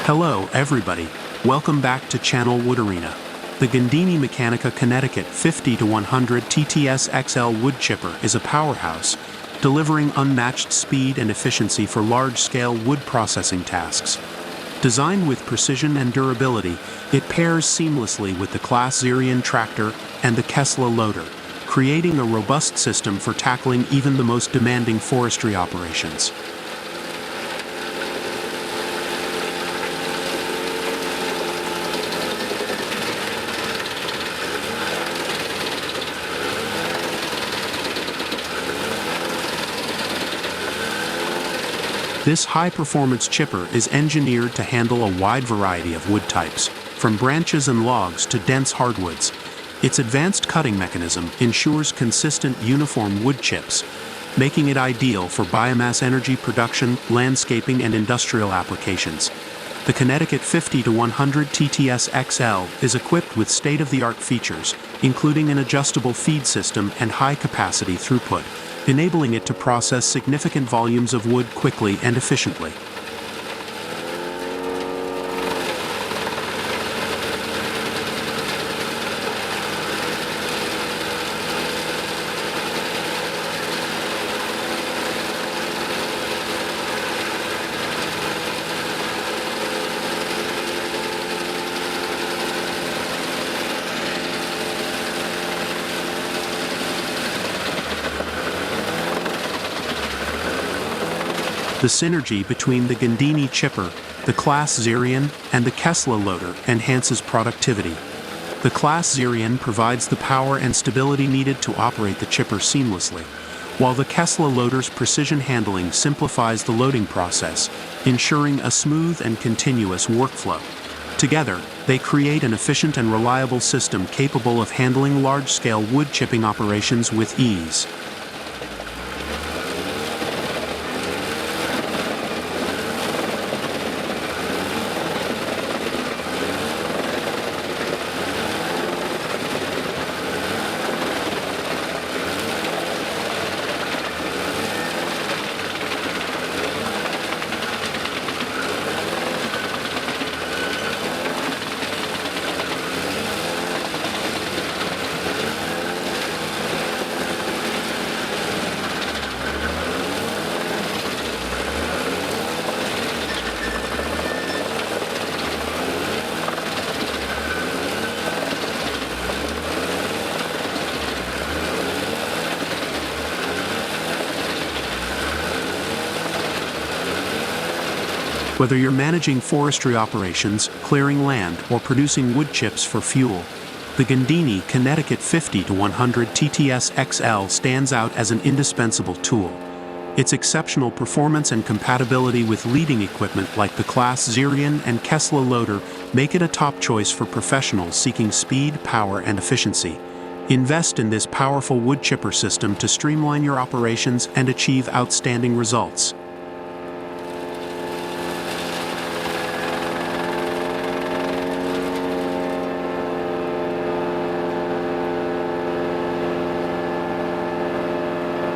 Hello everybody, welcome back to Channel Wood Arena. The Gandini Mechanica Connecticut 50-100 TTS XL wood chipper is a powerhouse, delivering unmatched speed and efficiency for large-scale wood processing tasks. Designed with precision and durability, it pairs seamlessly with the Class Zerion tractor and the Kessler loader, creating a robust system for tackling even the most demanding forestry operations. This high-performance chipper is engineered to handle a wide variety of wood types, from branches and logs to dense hardwoods. Its advanced cutting mechanism ensures consistent, uniform wood chips, making it ideal for biomass energy production, landscaping, and industrial applications. The Connecticut 50-100 TTS XL is equipped with state-of-the-art features, including an adjustable feed system and high-capacity throughput, enabling it to process significant volumes of wood quickly and efficiently. The synergy between the Gandini chipper, the Class Zerion, and the Kessler loader enhances productivity. The Class Zerion provides the power and stability needed to operate the chipper seamlessly, while the Kessler loader's precision handling simplifies the loading process, ensuring a smooth and continuous workflow. Together, they create an efficient and reliable system capable of handling large-scale wood chipping operations with ease. Whether you're managing forestry operations, clearing land, or producing wood chips for fuel, the Gandini Connecticut 50-100 TTS XL stands out as an indispensable tool. Its exceptional performance and compatibility with leading equipment like the Class Zerion and Kessler loader make it a top choice for professionals seeking speed, power, and efficiency. Invest in this powerful wood chipper system to streamline your operations and achieve outstanding results.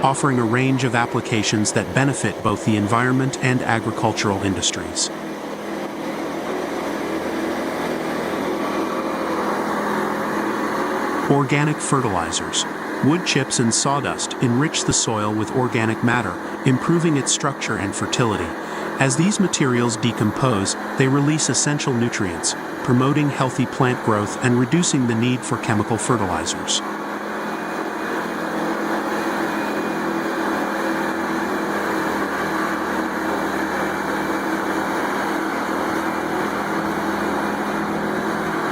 Offering a range of applications that benefit both the environment and agricultural industries. Organic fertilizers. Wood chips and sawdust enrich the soil with organic matter, improving its structure and fertility. As these materials decompose, they release essential nutrients, promoting healthy plant growth and reducing the need for chemical fertilizers.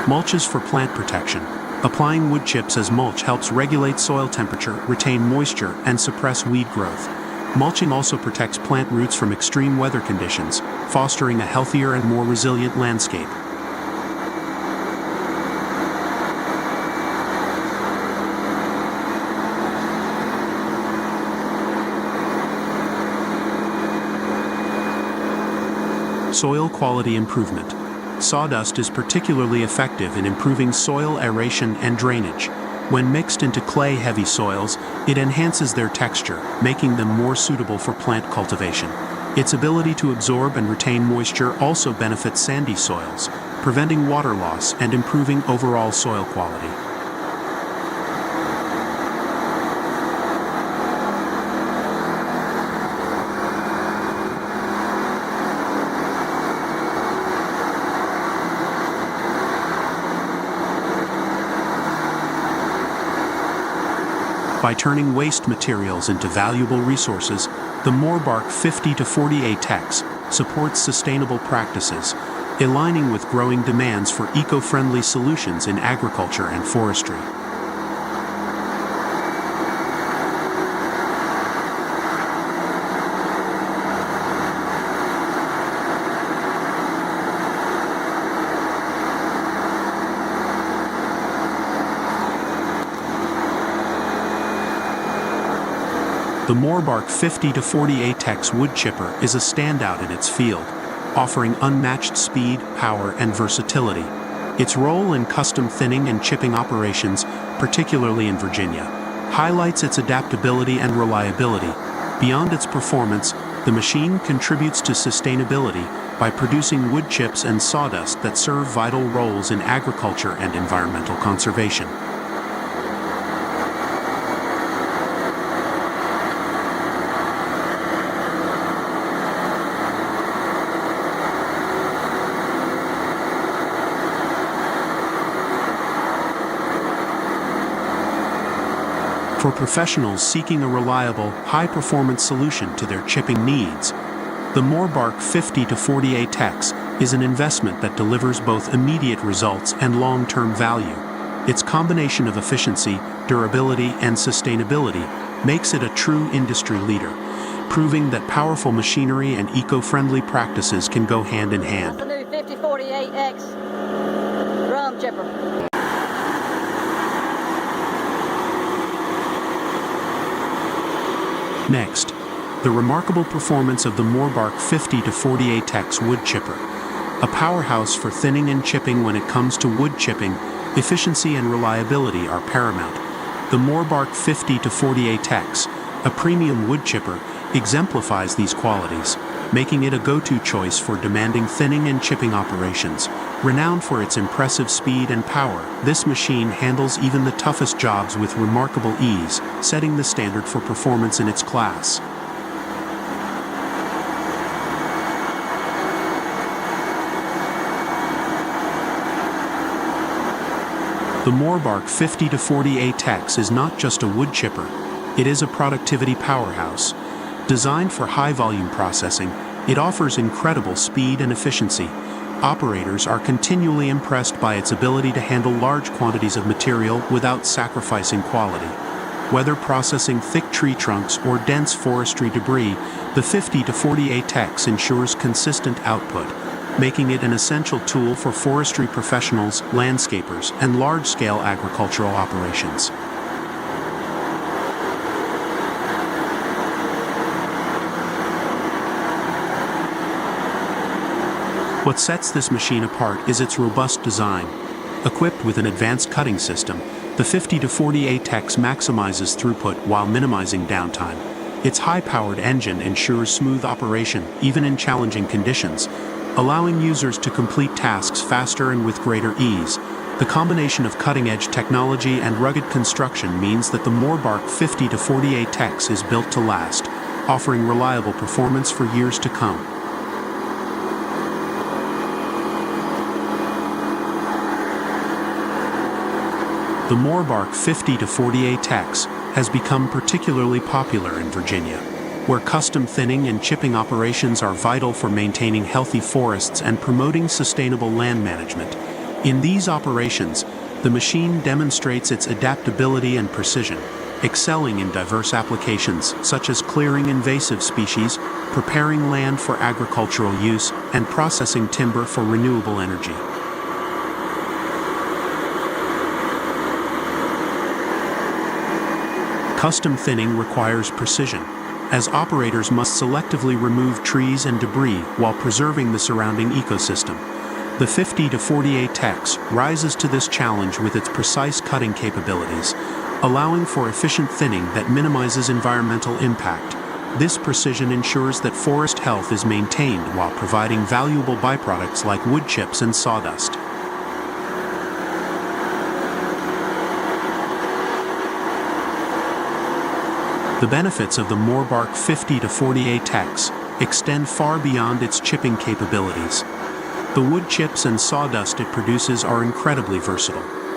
Mulches for plant protection. Applying wood chips as mulch helps regulate soil temperature, retain moisture, and suppress weed growth. Mulching also protects plant roots from extreme weather conditions, fostering a healthier and more resilient landscape. Soil quality improvement. Sawdust is particularly effective in improving soil aeration and drainage. When mixed into clay-heavy soils, it enhances their texture, making them more suitable for plant cultivation. Its ability to absorb and retain moisture also benefits sandy soils, preventing water loss and improving overall soil quality. By turning waste materials into valuable resources, the Moorbark 50-40ATEX supports sustainable practices, aligning with growing demands for eco-friendly solutions in agriculture and forestry. The Moorbark 50-40ATEX wood chipper is a standout in its field, offering unmatched speed, power, and versatility. Its role in custom thinning and chipping operations, particularly in Virginia, highlights its adaptability and reliability. Beyond its performance, the machine contributes to sustainability by producing wood chips and sawdust that serve vital roles in agriculture and environmental conservation. For professionals seeking a reliable, high-performance solution to their chipping needs, the Moorbark 50-40ATEX is an investment that delivers both immediate results and long-term value. Its combination of efficiency, durability, and sustainability makes it a true industry leader, proving that powerful machinery and eco-friendly practices can go hand in hand. That's the new 50-40ATEX drum chipper. Next, the remarkable performance of the Moorbark 50-40ATEX wood chipper. A powerhouse for thinning and chipping. When it comes to wood chipping, efficiency and reliability are paramount. The Moorbark 50-40ATEX, a premium wood chipper, exemplifies these qualities, making it a go-to choice for demanding thinning and chipping operations. Renowned for its impressive speed and power, this machine handles even the toughest jobs with remarkable ease, setting the standard for performance in its class. The Moorbark 50-40ATEX is not just a wood chipper, it is a productivity powerhouse. Designed for high-volume processing, it offers incredible speed and efficiency. Operators are continually impressed by its ability to handle large quantities of material without sacrificing quality. Whether processing thick tree trunks or dense forestry debris, the 50-40ATEX ensures consistent output, making it an essential tool for forestry professionals, landscapers, and large-scale agricultural operations. What sets this machine apart is its robust design. Equipped with an advanced cutting system, the 50-40ATEX maximizes throughput while minimizing downtime. Its high-powered engine ensures smooth operation even in challenging conditions, allowing users to complete tasks faster and with greater ease. The combination of cutting-edge technology and rugged construction means that the Moorbark 50-40ATEX is built to last, offering reliable performance for years to come. The Moorbark 50-40ATEX has become particularly popular in Virginia, where custom thinning and chipping operations are vital for maintaining healthy forests and promoting sustainable land management. In these operations, the machine demonstrates its adaptability and precision, excelling in diverse applications such as clearing invasive species, preparing land for agricultural use, and processing timber for renewable energy. Custom thinning requires precision, as operators must selectively remove trees and debris while preserving the surrounding ecosystem. The 50-40ATEX rises to this challenge with its precise cutting capabilities, allowing for efficient thinning that minimizes environmental impact. This precision ensures that forest health is maintained while providing valuable byproducts like wood chips and sawdust. The benefits of the Morbark 50-40ATEX extend far beyond its chipping capabilities. The wood chips and sawdust it produces are incredibly versatile.